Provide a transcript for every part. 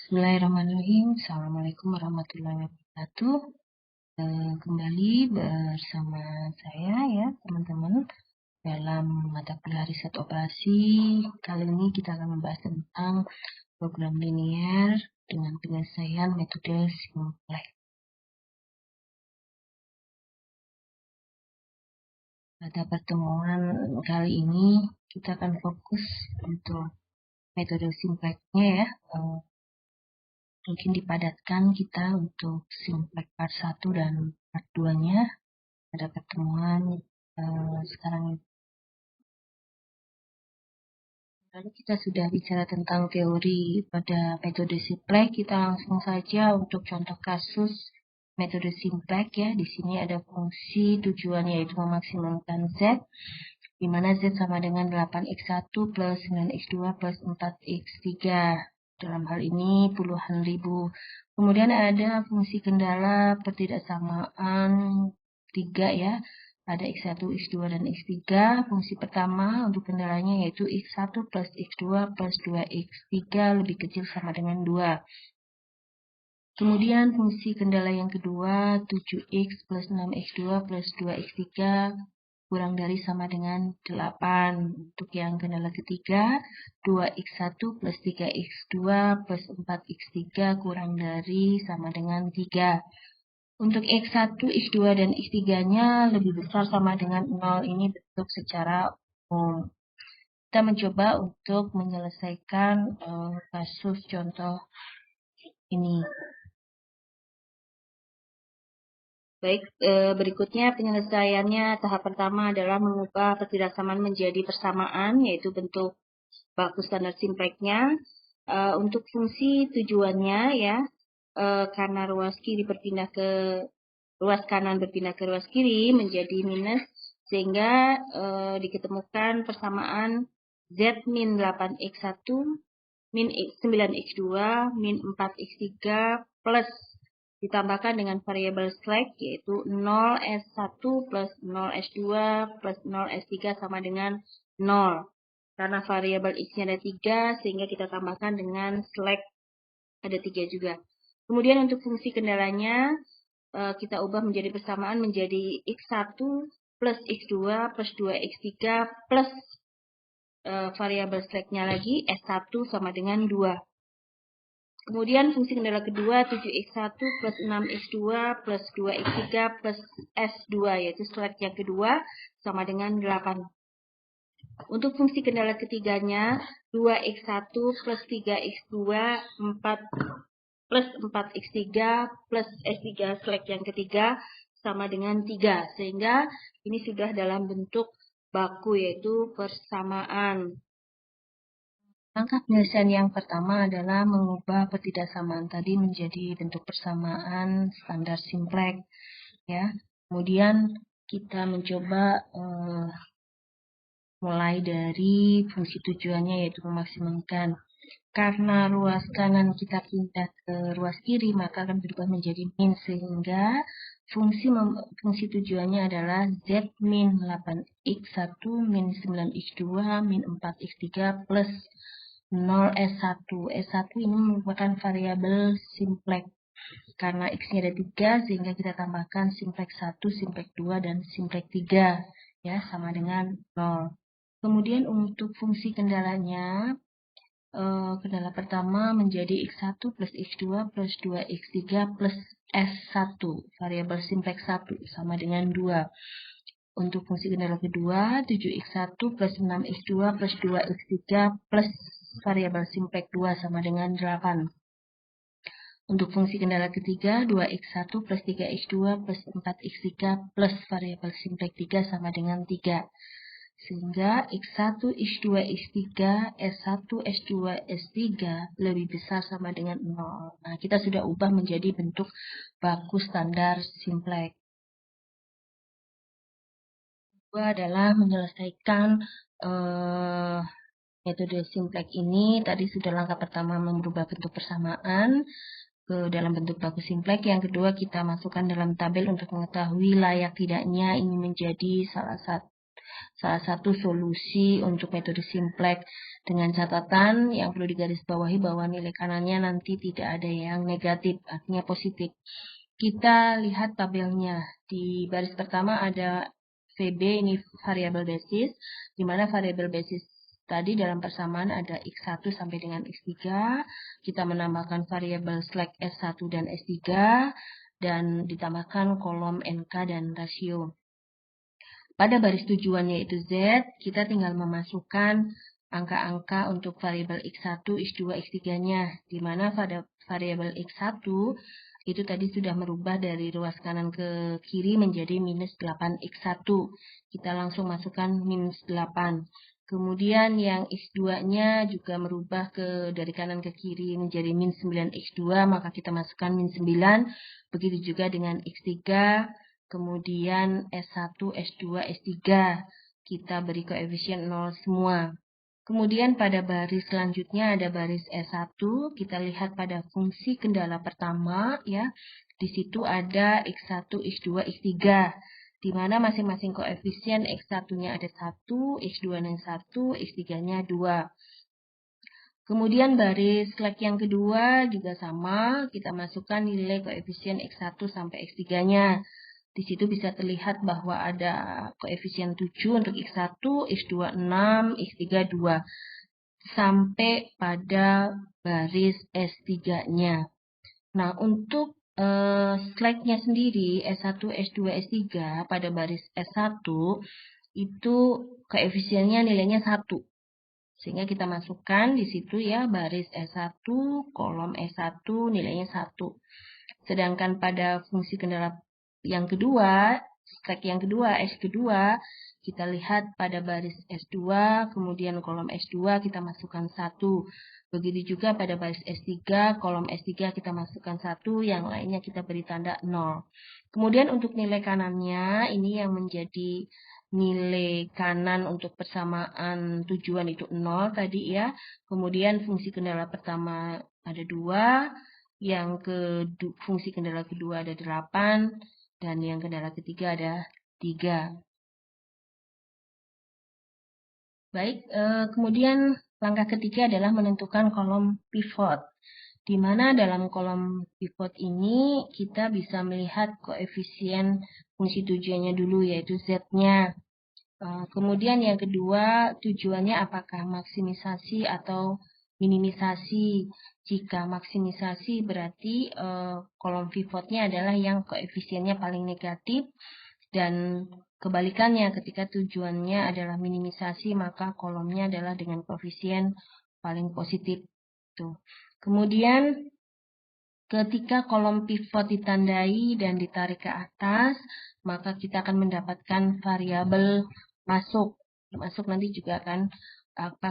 Bismillahirrahmanirrahim. Assalamualaikum warahmatullahi wabarakatuh. Kembali bersama saya ya teman-teman dalam mata kuliah riset operasi. Kali ini kita akan membahas tentang program linier dengan penyelesaian metode simplex. Pada pertemuan kali ini kita akan fokus untuk metode simplexnya ya. Mungkin dipadatkan kita untuk simplex part 1 dan part 2-nya pada pertemuan sekarang ini. Lalu kita sudah bicara tentang teori pada metode simplex, kita langsung saja untuk contoh kasus metode simplex ya. Di sini ada fungsi tujuan yaitu memaksimumkan Z, di mana Z sama dengan 8x1 plus 9x2 plus 4x3. Dalam hal ini puluhan ribu. Kemudian ada fungsi kendala pertidaksamaan 3 ya. Ada x1, x2, dan x3. Fungsi pertama untuk kendalanya yaitu x1 plus x2 plus 2x3 lebih kecil sama dengan 2. Kemudian fungsi kendala yang kedua 7x plus 6x2 plus 2x3 kurang dari sama dengan 8. Untuk yang kendala ketiga, 2x1 plus 3x2 plus 4x3 kurang dari sama dengan 3. Untuk x1, x2, dan x3-nya lebih besar sama dengan 0. Ini bentuk secara umum. Kita mencoba untuk menyelesaikan kasus contoh ini. Baik, berikutnya penyelesaiannya tahap pertama adalah mengubah pertidaksamaan menjadi persamaan, yaitu bentuk baku standar simplexnya. Untuk fungsi tujuannya ya, karena ruas kanan berpindah ke ruas kiri menjadi minus, sehingga diketemukan persamaan Z min 8x1 min 9x2 min 4x3 plus ditambahkan dengan variabel slack yaitu 0s1 plus 0s2 plus 0s3 sama dengan 0. Karena variabel x-nya ada 3 sehingga kita tambahkan dengan slack ada 3 juga. Kemudian untuk fungsi kendalanya kita ubah menjadi persamaan menjadi x1 plus x2 plus 2x3 plus variabel slack-nya lagi S1 sama dengan 2. Kemudian fungsi kendala kedua 7x1 plus 6x2 plus 2x3 plus S2 yaitu slack yang kedua sama dengan 8. Untuk fungsi kendala ketiganya 2x1 plus 3x2 plus 4x3 plus S3 slack yang ketiga sama dengan 3. Sehingga ini sudah dalam bentuk baku yaitu persamaan. Langkah penyelesaian yang pertama adalah mengubah pertidaksamaan tadi menjadi bentuk persamaan standar simplex ya. Kemudian kita mencoba mulai dari fungsi tujuannya yaitu memaksimumkan. Karena ruas kanan kita pindah ke ruas kiri maka akan berubah menjadi min, sehingga fungsi tujuannya adalah Z min 8x1 min 9x2 min 4x3 plus 0s1. S1 ini merupakan variabel simplex. Karena x-nya ada 3 sehingga kita tambahkan simplex 1, simplex 2, dan simplex 3 ya sama dengan 0. Kemudian untuk fungsi kendalanya kendala pertama menjadi x1 plus x2 plus 2x3 plus S1, variabel simplex 1 sama dengan 2. Untuk fungsi kendala kedua, 7x1 plus 6x2 plus 2x3 plus variabel simplex 2 sama dengan 8. Untuk fungsi kendala ketiga, 2x1 plus 3x2 plus 4x3 plus variabel simplex 3 sama dengan 3. Sehingga x1, x2, x3, s1, s2, s3 lebih besar sama dengan 0. Nah, kita sudah ubah menjadi bentuk baku standar simplex. Kedua adalah menyelesaikan metode simplex ini. Tadi sudah langkah pertama merubah bentuk persamaan ke dalam bentuk baku simplex. Yang kedua kita masukkan dalam tabel untuk mengetahui layak tidaknya ini menjadi salah satu salah satu solusi untuk metode simplex, dengan catatan yang perlu digarisbawahi bahwa nilai kanannya nanti tidak ada yang negatif, artinya positif. Kita lihat tabelnya. Di baris pertama ada VB, ini variabel basis, di mana variabel basis tadi dalam persamaan ada X1 sampai dengan X3. Kita menambahkan variabel slack S1 dan S3, dan ditambahkan kolom NK dan rasio. Pada baris tujuan yaitu Z, kita tinggal memasukkan angka-angka untuk variabel X1, X2, X3-nya, di mana pada variabel X1 itu tadi sudah merubah dari ruas kanan ke kiri menjadi minus 8X1. Kita langsung masukkan minus 8. Kemudian yang X2-nya juga merubah dari kanan ke kiri menjadi min 9X2, maka kita masukkan min 9. Begitu juga dengan X3. Kemudian S1, S2, S3, kita beri koefisien 0 semua. Kemudian pada baris selanjutnya ada baris S1, kita lihat pada fungsi kendala pertama, ya. Di situ ada X1, X2, X3, di mana masing-masing koefisien X1-nya ada 1, X2-nya 1, X3-nya 2. Kemudian baris slack yang kedua juga sama, kita masukkan nilai koefisien X1 sampai X3-nya. Di situ bisa terlihat bahwa ada koefisien 7 untuk X1, X2 6, X3 2. Sampai pada baris S3-nya. Nah, untuk slack-nya sendiri, S1, S2, S3, pada baris S1, itu koefisiennya nilainya 1. Sehingga kita masukkan di situ ya, baris S1, kolom S1, nilainya 1. Sedangkan pada fungsi kendala yang kedua, slack yang kedua, S kedua, kita lihat pada baris S2, kemudian kolom S2 kita masukkan 1. Begitu juga pada baris S3, kolom S3 kita masukkan 1, yang lainnya kita beri tanda 0. Kemudian untuk nilai kanannya, ini yang menjadi nilai kanan untuk persamaan tujuan itu 0 tadi ya. Kemudian fungsi kendala pertama ada 2, yang fungsi kendala kedua ada 8, dan yang kendala ketiga ada 3. Baik, kemudian langkah ketiga adalah menentukan kolom pivot. Di mana dalam kolom pivot ini kita bisa melihat koefisien fungsi tujuannya dulu, yaitu Z-nya. Kemudian yang kedua, tujuannya apakah maksimisasi atau minimisasi. Jika maksimisasi berarti kolom pivotnya adalah yang koefisiennya paling negatif, dan kebalikannya ketika tujuannya adalah minimisasi maka kolomnya adalah dengan koefisien paling positif. Tuh. Kemudian ketika kolom pivot ditandai dan ditarik ke atas, maka kita akan mendapatkan variabel masuk. Masuk nanti juga akan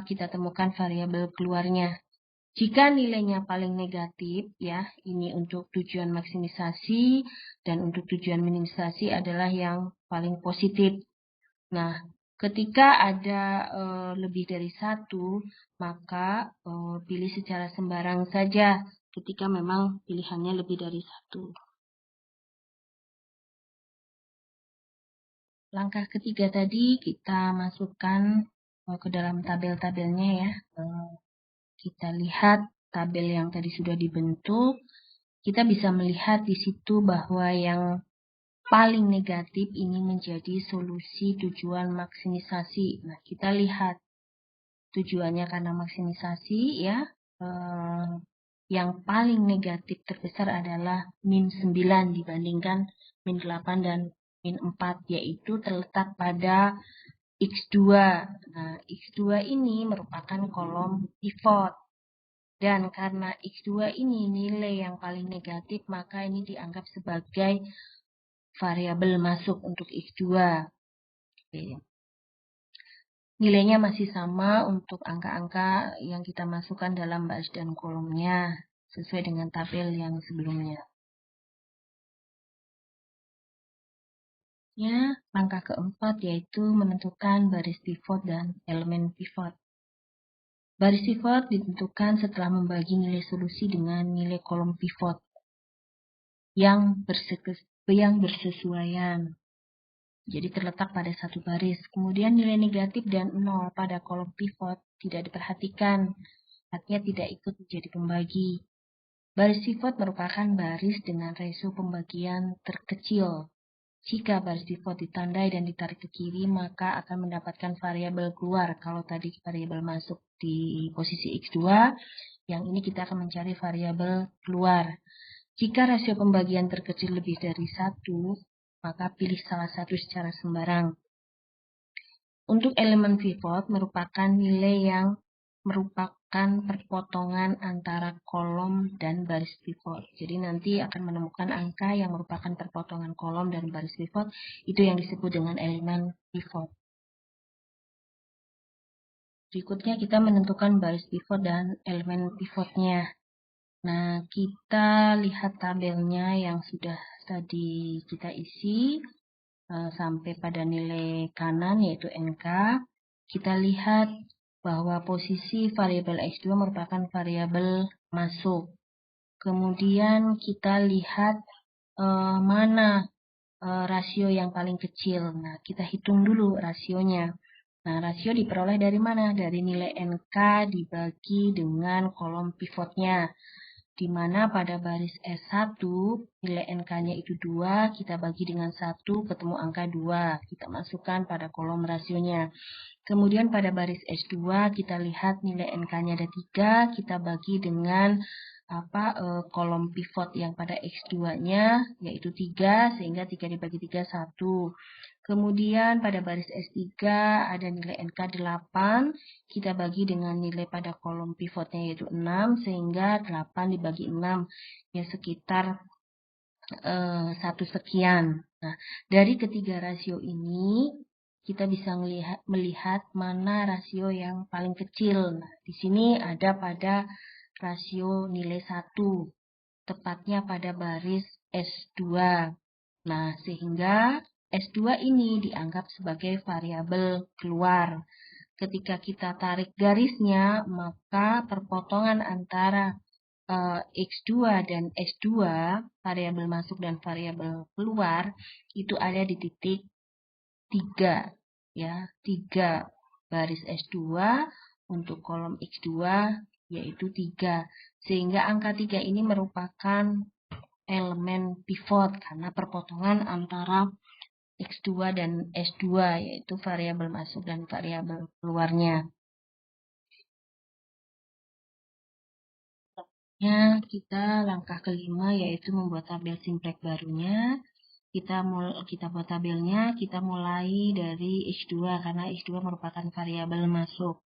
kita temukan variabel keluarnya. Jika nilainya paling negatif, ya, ini untuk tujuan maksimisasi, dan untuk tujuan minimisasi adalah yang paling positif. Nah, ketika ada lebih dari 1, maka pilih secara sembarang saja ketika memang pilihannya lebih dari 1. Langkah ketiga tadi kita masukkan ke dalam tabel-tabelnya ya. Kita lihat tabel yang tadi sudah dibentuk, kita bisa melihat di situ bahwa yang paling negatif ini menjadi solusi tujuan maksimisasi. Nah, kita lihat tujuannya karena maksimisasi ya. Yang paling negatif terbesar adalah min 9 dibandingkan min 8 dan min 4, yaitu terletak pada X2. Nah, X2 ini merupakan kolom pivot. Dan karena X2 ini nilai yang paling negatif, maka ini dianggap sebagai variabel masuk untuk X2. Oke. Nilainya masih sama untuk angka-angka yang kita masukkan dalam baris dan kolomnya, sesuai dengan tabel yang sebelumnya. Ya, langkah keempat yaitu menentukan baris pivot dan elemen pivot. Baris pivot ditentukan setelah membagi nilai solusi dengan nilai kolom pivot yang bersesuaian. Jadi terletak pada satu baris. Kemudian nilai negatif dan 0 pada kolom pivot tidak diperhatikan, artinya tidak ikut menjadi pembagi. Baris pivot merupakan baris dengan rasio pembagian terkecil. Jika baris pivot ditandai dan ditarik ke kiri, maka akan mendapatkan variabel keluar. Kalau tadi variabel masuk di posisi X2, yang ini kita akan mencari variabel keluar. Jika rasio pembagian terkecil lebih dari 1, maka pilih salah satu secara sembarang. Untuk elemen pivot merupakan nilai yang merupakan perpotongan antara kolom dan baris pivot. Jadi nanti akan menemukan angka yang merupakan perpotongan kolom dan baris pivot, itu yang disebut dengan elemen pivot. Berikutnya kita menentukan baris pivot dan elemen pivotnya. Nah, kita lihat tabelnya yang sudah tadi kita isi sampai pada nilai kanan yaitu NK. Kita lihat bahwa posisi variabel X2 merupakan variabel masuk. Kemudian kita lihat mana rasio yang paling kecil. Nah, kita hitung dulu rasionya. Nah, rasio diperoleh dari mana? Dari nilai NK dibagi dengan kolom pivotnya. Di mana pada baris S1 nilai NK-nya itu 2, kita bagi dengan 1, ketemu angka 2. Kita masukkan pada kolom rasionya. Kemudian pada baris S2 kita lihat nilai NK-nya ada 3, kita bagi dengan kolom pivot yang pada X2-nya yaitu 3, sehingga 3 dibagi 3, 1. Kemudian pada baris S3 ada nilai NK 8, kita bagi dengan nilai pada kolom pivotnya yaitu 6, sehingga 8 dibagi 6, ya sekitar 1 sekian. Nah, dari ketiga rasio ini, kita bisa melihat mana rasio yang paling kecil. Nah, di sini ada pada rasio nilai 1, tepatnya pada baris S2. Nah, sehingga S2 ini dianggap sebagai variabel keluar. Ketika kita tarik garisnya, maka perpotongan antara X2 dan S2, variabel masuk dan variabel keluar, itu ada di titik 3. Ya, 3 baris S2 untuk kolom X2 yaitu 3. Sehingga angka 3 ini merupakan elemen pivot karena perpotongan antara X2 dan S2 yaitu variabel masuk dan variabel keluarnya. Kita langkah kelima yaitu membuat tabel simplex barunya. Kita buat tabelnya, kita mulai dari X2 karena X2 merupakan variabel masuk.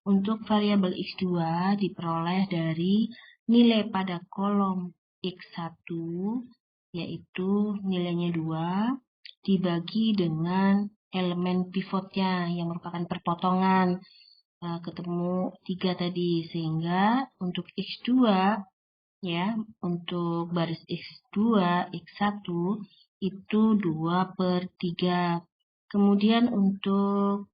Untuk variabel X2 diperoleh dari nilai pada kolom X1 yaitu nilainya 2 dibagi dengan elemen pivotnya yang merupakan perpotongan. Ketemu 3 tadi, sehingga untuk X2 ya, untuk baris X2, X1 itu 2/3. Kemudian untuk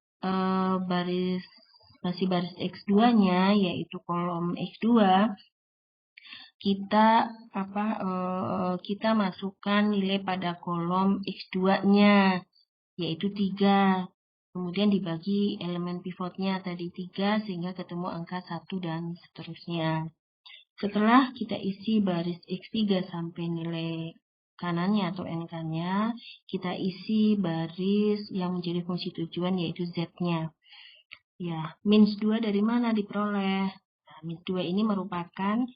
masih baris X2-nya yaitu kolom X2, kita masukkan nilai pada kolom X2-nya yaitu 3. Kemudian dibagi elemen pivotnya tadi 3 sehingga ketemu angka 1 dan seterusnya. Setelah kita isi baris X3 sampai nilai kanannya atau NK-nya, kita isi baris yang menjadi fungsi tujuan yaitu Z-nya. Ya, -2 dari mana diperoleh? Nah, -2 ini merupakan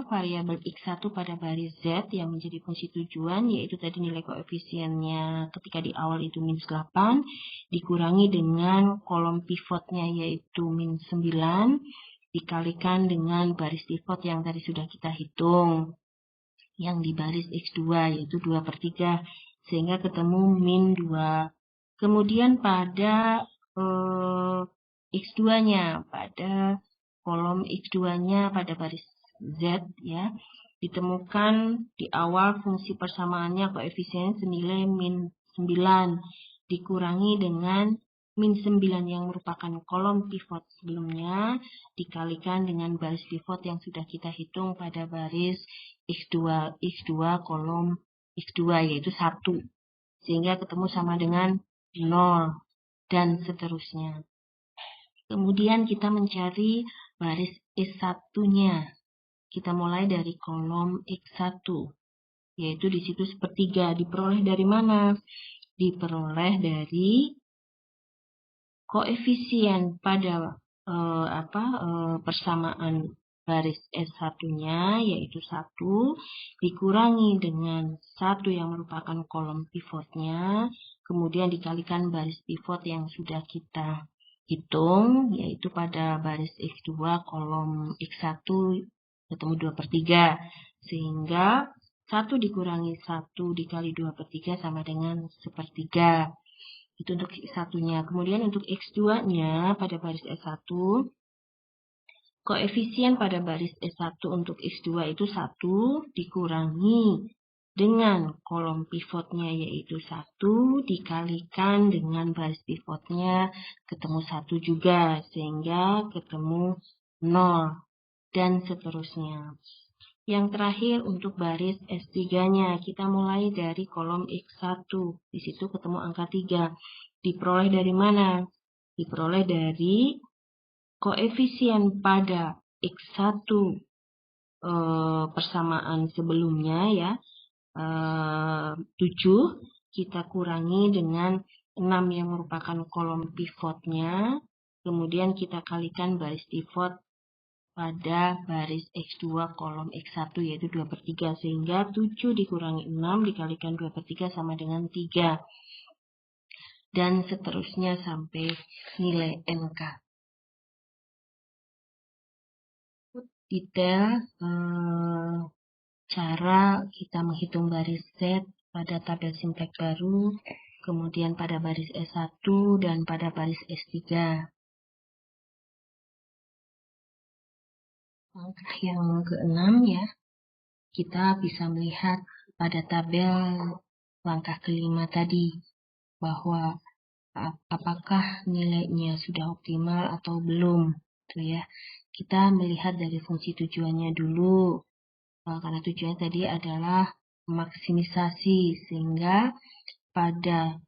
variabel X1 pada baris Z yang menjadi fungsi tujuan, yaitu tadi nilai koefisiennya ketika di awal itu -8, dikurangi dengan kolom pivotnya yaitu -9, dikalikan dengan baris pivot yang tadi sudah kita hitung, yang di baris X2 yaitu 2/3, sehingga ketemu -2. Kemudian pada X2-nya, pada kolom X2-nya pada baris Z ya, ditemukan di awal fungsi persamaannya koefisien senilai -9 dikurangi dengan -9 yang merupakan kolom pivot sebelumnya dikalikan dengan baris pivot yang sudah kita hitung pada baris X2 kolom X2 yaitu 1. sehingga ketemu sama dengan 0, dan seterusnya. Kemudian kita mencari baris S1-nya. Kita mulai dari kolom X1, yaitu di situ sepertiga. Diperoleh dari mana? Diperoleh dari koefisien pada persamaan baris S1-nya, yaitu 1, dikurangi dengan 1 yang merupakan kolom pivotnya, kemudian dikalikan baris pivot yang sudah kita hitung, yaitu pada baris X2 kolom X1 ketemu 2/3, sehingga 1 dikurangi 1 dikali 2/3 sama dengan 1/3. Itu untuk X1-nya. Kemudian untuk X2-nya pada baris S1, koefisien pada baris S1 untuk X2 itu 1 dikurangi dengan kolom pivotnya yaitu 1 dikalikan dengan baris pivotnya ketemu 1 juga, sehingga ketemu 0, dan seterusnya. Yang terakhir untuk baris S3-nya, kita mulai dari kolom X1. Di situ ketemu angka 3. Diperoleh dari mana? Diperoleh dari koefisien pada X1 persamaan sebelumnya ya, 7, kita kurangi dengan 6 yang merupakan kolom pivotnya, kemudian kita kalikan baris pivot pada baris X2 kolom X1 yaitu 2/3, sehingga 7 dikurangi 6 dikalikan 2/3 sama dengan 3, dan seterusnya sampai nilai NK. Detail cara kita menghitung baris Z pada tabel simplex baru, kemudian pada baris S1 dan pada baris S3. Langkah yang ke-6 ya, kita bisa melihat pada tabel langkah ke-5 tadi bahwa apakah nilainya sudah optimal atau belum, tuh ya. Kita melihat dari fungsi tujuannya dulu, karena tujuannya tadi adalah maksimisasi, sehingga pada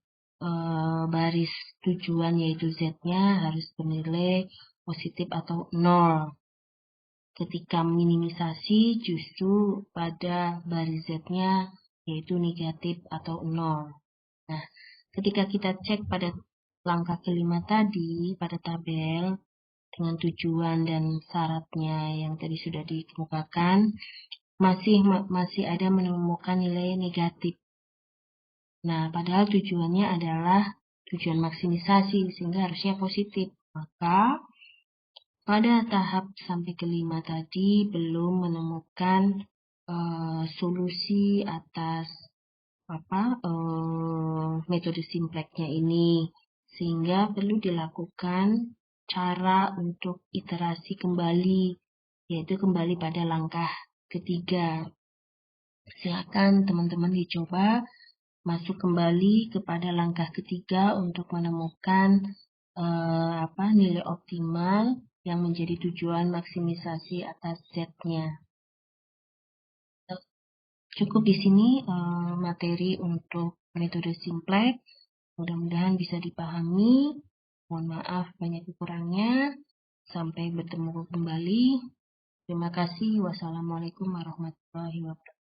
baris tujuan yaitu Z-nya harus bernilai positif atau 0. Ketika minimisasi justru pada baris Z-nya yaitu negatif atau 0. Nah, ketika kita cek pada langkah kelima tadi pada tabel dengan tujuan dan syaratnya yang tadi sudah dikemukakan, masih ada menemukan nilai negatif. Nah, padahal tujuannya adalah tujuan maksimisasi, sehingga harusnya positif. Maka, pada tahap sampai kelima tadi belum menemukan solusi atas metode simplexnya ini, sehingga perlu dilakukan cara untuk iterasi kembali, yaitu kembali pada langkah ketiga. Silakan teman-teman dicoba masuk kembali kepada langkah ketiga untuk menemukan nilai optimal yang menjadi tujuan maksimisasi atas Z-nya. Cukup di sini materi untuk metode simplex. Mudah-mudahan bisa dipahami. Mohon maaf banyak kekurangnya. Sampai bertemu kembali. Terima kasih. Wassalamualaikum warahmatullahi wabarakatuh.